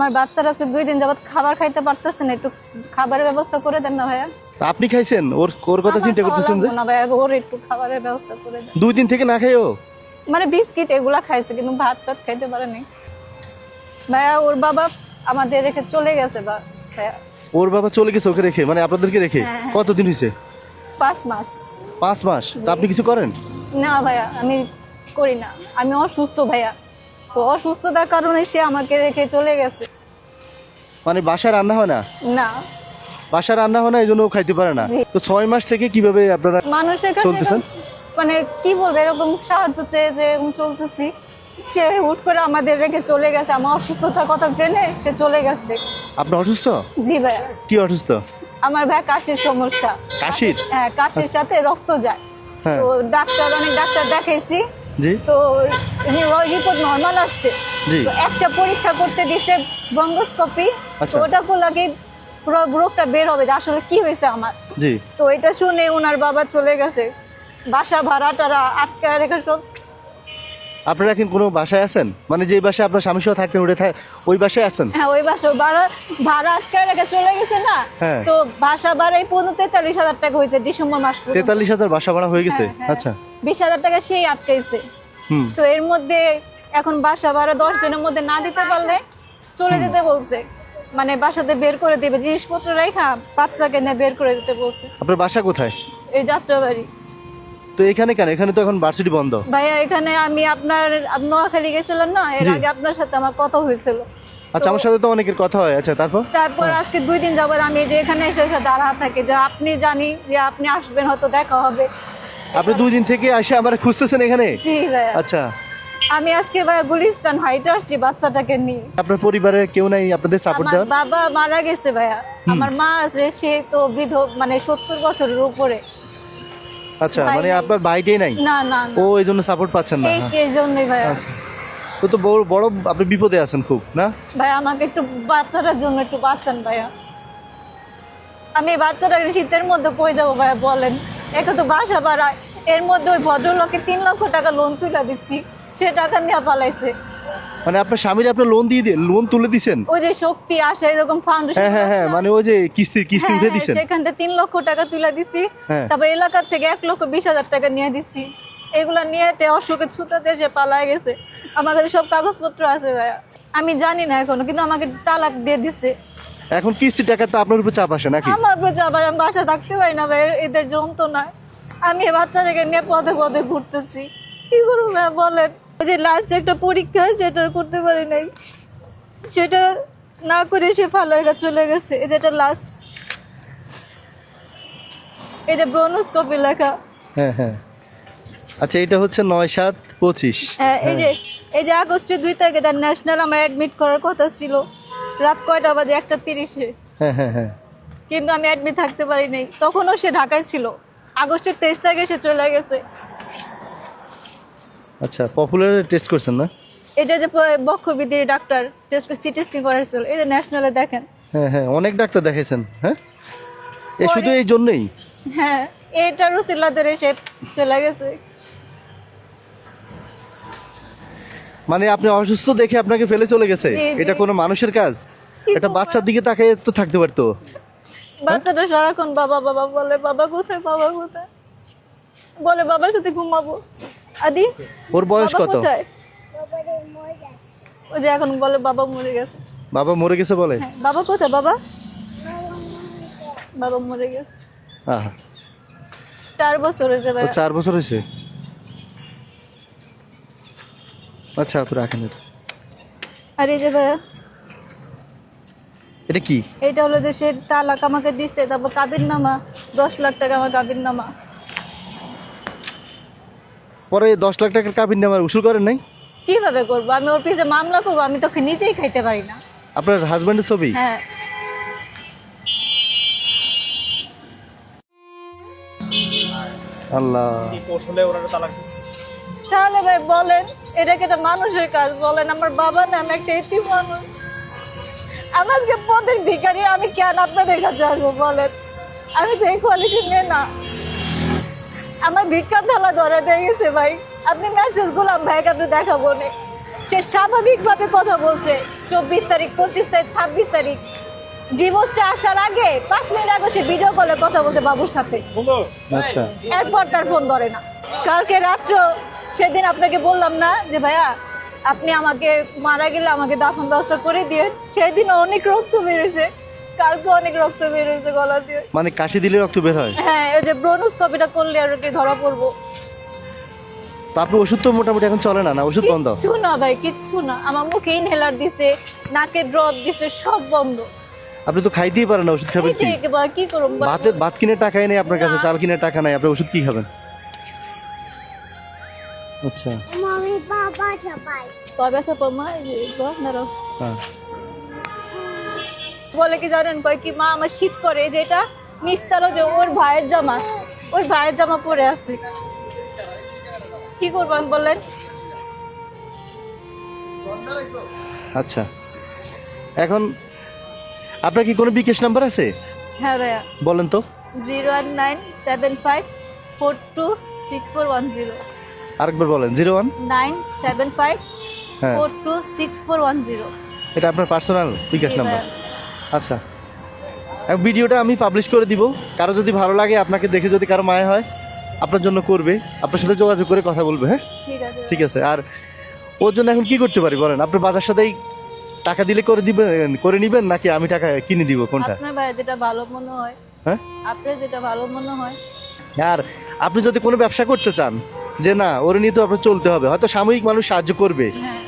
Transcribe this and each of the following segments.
আমার বাচ্চারা আজকে 2 দিন যাবত খাবার খাইতে পারতেছে না, একটু খাবারের ব্যবস্থা করে দেন না ভাইয়া। তা আপনি খাইছেন? ওর ওর কথা চিন্তা করতেছেন যে না ভাইয়া, ওর একটু খাবারের ব্যবস্থা করে দেন। 2 দিন থেকে না খাইও? মানে বিস্কিট এগুলা খাইছে কিন্তু ভাত টাত খাইতে পারেনি ভাইয়া। ওর বাবা আমাদের রেখে চলে গেছে ভাইয়া। ওর বাবা চলে গেছে ওকে রেখে, মানে আপনাদেরকে রেখে? হ্যাঁ। কতদিন হয়েছে? 5 মাস। 5 মাস? তা আপনি কিছু করেন না ভাইয়া, আমি করি না, আমি অসুস্থ ভাইয়া। তো অসুস্থতার কারণে সে আমাকে রেখে চলে গেছে। মানে বাসায় রান্না হয় না? না, বাসায় রান্না হয় না, এই জন্য ও খাইতে পারে না। জি। তো 6 মাস থেকে কিভাবে আপনারা মানুষের কাছে চলতেছেন? মানে কি বলবো, এরকম সাহায্য চেয়ে যে এরকম চলতেছি। সে হুট করে আমাদের রেখে চলে গেছে, আমার অসুস্থতার কথা জেনে সে চলে গেছে। আপনি অসুস্থ? জি ভাইয়া, কি অসুস্থ? আমার ভাই কাশির সমস্যা। কাশির? হ্যাঁ, কাশির সাথে রক্ত যায়। হ্যাঁ। তো অনেক ডাক্তার দেখাইছি, জি তো রিপোর্ট নর্মাল আসছে। জি। তো একটা পরীক্ষা করতে দিছে, ব্রঙ্কোস্কোপি। আচ্ছা। তো ওটা করলে কি পুরো রোগটা বের হবে যে আসলে কি হয়েছে আমার। জি। তো এটা শুনে ওনার বাবা চলে গেছে, বাসা ভাড়া টারা আটকায় রেখে সব। আপনারা এখন কোনো বাসায় আছেন? মানে যে বাসায় আপনার স্বামী সহ থাকতেন ওই বাসায় আছেন? হ্যাঁ, ওই বাসা ভাড়া আটকায় রেখে চলে গেছে না। হ্যাঁ। তো বাসা ভাড়াই 43,000 টাকা হয়েছে ডিসেম্বর মাস পর্যন্ত। 43,000 বাসা ভাড়া হয়ে গেছে? হ্যাঁ, হ্যাঁ। আচ্ছা। 20,000 টাকা সেই আটকাইছে। হুম। তো এর মধ্যে এখন বাসা ভাড়া 10 দিনের মধ্যে না দিতে পারলে চলে যেতে বলছে। মানে বাসাতে বের করে দিবে, জিনিসপত্র রেখা বাচ্চাকে নিয়ে বের করে দিতে বলছে। আপনার বাসা কোথায়? এই যাত্রাবাড়ি। তো এখানে কেন? এখানে তো এখন ভার্সিটি বন্ধ। ভাইয়া, এখানে আমি আপনার নোয়াখালী গেছিলাম না, এর জি। আগে আপনার সাথে আমার কথা হয়েছিল। আচ্ছা, আমার সাথে তো অনেকের কথা হয়। আচ্ছা, তারপর? তারপর আজকে 2 দিন যাবত আমি যে এখানে এসে দাঁড়া থাকি, যে আপনি জানি যে আপনি আসবেন, হয়তো দেখা হবে। আপনি 2 দিন থেকে এসে আমার খুঁজতেছেন এখানে? জি ভাইয়া। আচ্ছা। আমি আজকে ভাইয়া গুলিস্তান হাইটে আসছি বাচ্চাটাকে নিয়ে। আপনার পরিবারে কেউ নাই আপনাদের সাপোর্ট আমার দেওয়ার? বাবা মারা গেছে ভাইয়া, আমার মা আছে, সে তো মানে 70 বছরের উপরে। আচ্ছা, ভাই মানে নাই। আপনার ভাইটাই নাই? না না ও না, এই জন্য সাপোর্ট পাচ্ছেন না? হ্যাঁ। এই জন্যই ভাইয়া। আচ্ছা। তো বড় বড় আপনি বিপদে আছেন খুব, না? ভাইয়া, আমাকে একটু বাচ্চাটার জন্য একটু বাঁচান ভাইয়া। আমি এই বাচ্চাটাকে শীতের মধ্যে কই যাবো ভাইয়া বলেন? একটা তো বাসা ভাড়া, এর মধ্যে ওই ভদ্রলোকে 3 লক্ষ টাকা লোন তুলে দিচ্ছি, সে টাকা নিয়ে পালাইছে। মানে আপনার স্বামীর আপনার লোন তুলে দিছেন? ওই যে শক্তি আসে এরকম ফাউন্ডেশন। হ্যাঁ হ্যাঁ হ্যাঁ, মানে ওই যে কিস্তি উঠে দিছেন? সেখান থেকে 3 লক্ষ টাকা তুলে দিছি। হ্যাঁ। তারপর এলাকার থেকে 1,20,000 টাকা নিয়ে দিছি। এগুলা নিয়ে অশোকে ছুটাতে সে পালায় গেছে। আমার কাছে সব কাগজপত্র আছে ভাইয়া, আমি জানি না এখনো, কিন্তু আমাকে তালাক দিয়ে দিছে। এখন কিস্তি টাকা তো আপনার উপর চাপ আসে নাকি? আমার উপর যাবার, আমি বাসা থাকতে পারি না ভাই, এদের যন্ত্রণায় আমি এই বাচ্চাটাকে নিয়ে পদে পদে ঘুরতেছি। কি করবো ভাইয়া বলেন? এই যে লাস্ট একটা পরীক্ষা, সেটা করতে পারি নাই, সেটা না করে সে ফালাইরা চলে গেছে। এই যে এটা লাস্ট, এই যে ব্রনোস্কোপি লেখা। হ্যাঁ হ্যাঁ। আচ্ছা, এটা হচ্ছে 9/7/25। হ্যাঁ, এই যে আগস্টের 2 তারিখে তার ন্যাশনাল আমার অ্যাডমিট করার কথা ছিল, রাত কয়টা বাজে? 1:30-এ। হ্যাঁ হ্যাঁ হ্যাঁ। কিন্তু আমি অ্যাডমিট থাকতে পারি নাই, তখনও সে ঢাকায় ছিল। আগস্টের 23 তারিখে সে চলে গেছে। আচ্ছা, পপুলার টেস্ট করছেন না? এটা যে বক্ষবিধির ডাক্তার টেস্ট সিটি স্ক্যান করেছিল, এই যে ন্যাশনালে দেখেন। হ্যাঁ হ্যাঁ, অনেক ডাক্তার দেখাইছেন। হ্যাঁ, শুধু এই জন্যই? হ্যাঁ, এটারও সিলা ধরে সে চলে গেছে। মানে আপনি অসুস্থ দেখে আপনাকে ফেলে চলে গেছে? জি, জি। এটা কোনো মানুষের কাজ? কি এটা বলবো? বাচ্চার দিকে তাকিয়ে তো থাকতে পারতো। বাচ্চাটা সারাক্ষণ বাবা বাবা বলে, বাবা কোথায়, বাবা কোথায় বলে, বাবার সাথে ঘুমাবো। আদি, ওর বয়স বাবা কত? কোথায়? ওই যে এখন বলে বাবা মরে গেছে। বাবা মরে গেছে বলে? হ্যাঁ, বাবা কোথায়? বাবা বাবা মরে গেছে। আহা, 4 বছর হয়েছে ও ভাইয়া। 4 বছর হয়েছে? আচ্ছা, আপনি রাখেন এটা। আর এই যে ভাইয়া, এটা কি? এটা হলো যে সে তালাক আমাকে দিচ্ছে, তারপর কাবির নামা 10 লাখ টাকা আমার কাবির নামা। পরে 10 লাখ টাকার কাবিন নামার উসুল করেন নাই? কিভাবে করবো? আমি ওর পিছে মামলা করবো? আমি তোকে নিজেই খাইতে পারি না। আপনার হাজব্যান্ডের ছবি? হ্যাঁ। আল্লাহ। তাহলে ভাই বলেন, এটা কি একটা মানুষের কাজ? বলেন, আমার বাবা না, আমি একটা এতিম মানুষ, আমি আজকে পদের ভিখারি, আমি কেন আপনাদের কাছে আসবো বলেন? আমি তো এই কোয়ালিটি নিয়ে না, আমার ভিক্ষা থালা ধরে দিয়ে গেছে ভাই। আপনি মেসেজ গুলাম ভাইকে আপনি দেখাবো না, সে স্বাভাবিকভাবে কথা বলছে। 24 তারিখ, 25 তারিখ, 26 তারিখ ডিভোর্সটা আসার আগে 5 মিনিট আগে সে ভিডিও কলে কথা বলছে বাবুর সাথে। আচ্ছা এরপর তার ফোন ধরে না। কালকে রাত্র সেদিন আপনাকে বললাম না যে ভাইয়া আপনি আমাকে মারা গেলে আমাকে দাফন ব্যবস্থা করে দিয়ে, সেদিন অনেক রক্ত বেরোছে, কালকে অনেক রক্ত বেরোছে গলা দিয়ে। মানে কাশি দিলে রক্ত বের হয়? হ্যাঁ, ওই যে ব্রোনোস্কোপিটা করলে আর কি ধরা পড়বো। তো আপনার ওষুধ তো মোটামুটি এখন চলে না, না ওষুধ বন্ধ? কিচ্ছু না ভাই, কিচ্ছু না। আমার মুখে ইনহেলার দিছে, নাকে ড্রপ দিছে, সব বন্ধ। আপনি তো খাইতেই পারেন না, ওষুধ খাবেন কি? কি করব? ভাত কিনে টাকাই নেই আপনার কাছে, চাল কিনে টাকা নাই, আপনি ওষুধ কি খাবেন? আচ্ছা মামি বাবা চাপাই কবে তো মা নারো হ্যাঁ। বলে কি জানেন, কয় কি মা আমার শীত করে, যেটা নিস্তারও যে ওর ভাইয়ের জামা, ওর ভাইয়ের জামা পরে আছে, কি করবেন বলেন? আচ্ছা এখন আপনার কি কোনো বিকাশ নাম্বার আছে? হ্যাঁ ভাইয়া, বলেন তো। 01975426410 আরেকবার বলেন। 01 975 হ্যাঁ 426410। এটা আপনার পার্সোনাল বিকাশ জি নাম্বার? ভাইয়া। আচ্ছা ভিডিওটা আমি পাবলিশ করে দিব, কারো যদি ভালো লাগে, আপনাকে দেখে যদি কারো মায়া হয় আপনার জন্য করবে, আপনার সাথে যোগাযোগ করে কথা বলবে। হ্যাঁ ঠিক আছে। ঠিক আছে। আর ওর জন্য এখন কি করতে পারি বলেন? আপনার বাজার সাথেই টাকা দিলে করে দিবেন, করে নিবেন, নাকি আমি টাকা কিনে দিব, কোনটা? আপনার ভাই যেটা ভালো মনে হয়, হ্যাঁ আপনার যেটা ভালো মনে হয়। আর আপনি যদি কোনো ব্যবসা করতে চান, যে না ওর নিয়ে তো আপনার চলতে হবে, হয়তো সাময়িক মানুষ সাহায্য করবে, হ্যাঁ,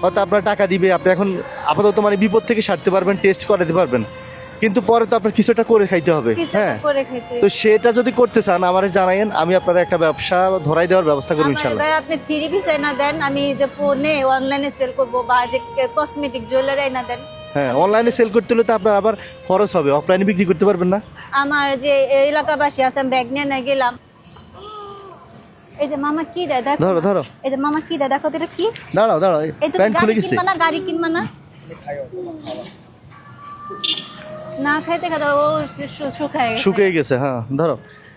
হয়তো আপনার টাকা দিবে, আপনি এখন আপাতত মানে বিপদ থেকে সারতে পারবেন, টেস্ট করাতে পারবেন, কিন্তু পরে তো আপনার কিছুটা করে খাইতে হবে। কিছু হ্যাঁ করে খেতে। তো সেটা যদি করতে চান আমার জানাইন, আমি আপনার একটা ব্যবসা ধরাই দেওয়ার ব্যবস্থা করবো আমার ইনশাল্লাহ। ভাই আপনি 3 পিস এনে দেন, আমি যে ফোনে অনলাইনে সেল করব, বা যে কসমেটিক জুয়েলারি এনে দেন। হ্যাঁ অনলাইনে সেল করতে হলে তো আপনার আবার খরচ হবে, অফলাইনে বিক্রি করতে পারবেন না। আমার যে এলাকাবাসী আছে, আমি ব্যাগ নিয়ে গেলাম। এই যে মামা কি দেয় দেখো, ধরো ধরো, এই যে মামা কি দেয় দেখো তো, এটা কি? দাঁড়াও দাঁড়াও, এই তো প্যান্ট খুলে গাড়ি গেছে। কিনবা না, গাড়ি কিনবা না, না খাইতে খাইতে ও শুকায় গেছে। শুকিয়ে গেছে। হ্যাঁ ধরো,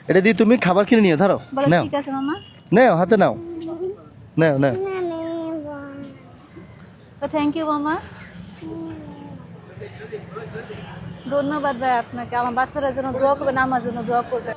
এটা দিয়ে তুমি খাবার কিনে নিও, ধরো বলো নাও ঠিক আছে মামা, নাও, হাতে নাও, নাও নাও। তো থ্যাংক ইউ মামা, ধন্যবাদ ভাই আপনাকে। আমার বাচ্চারা জন্য দোয়া করবেন, আমার জন্য দোয়া করবেন।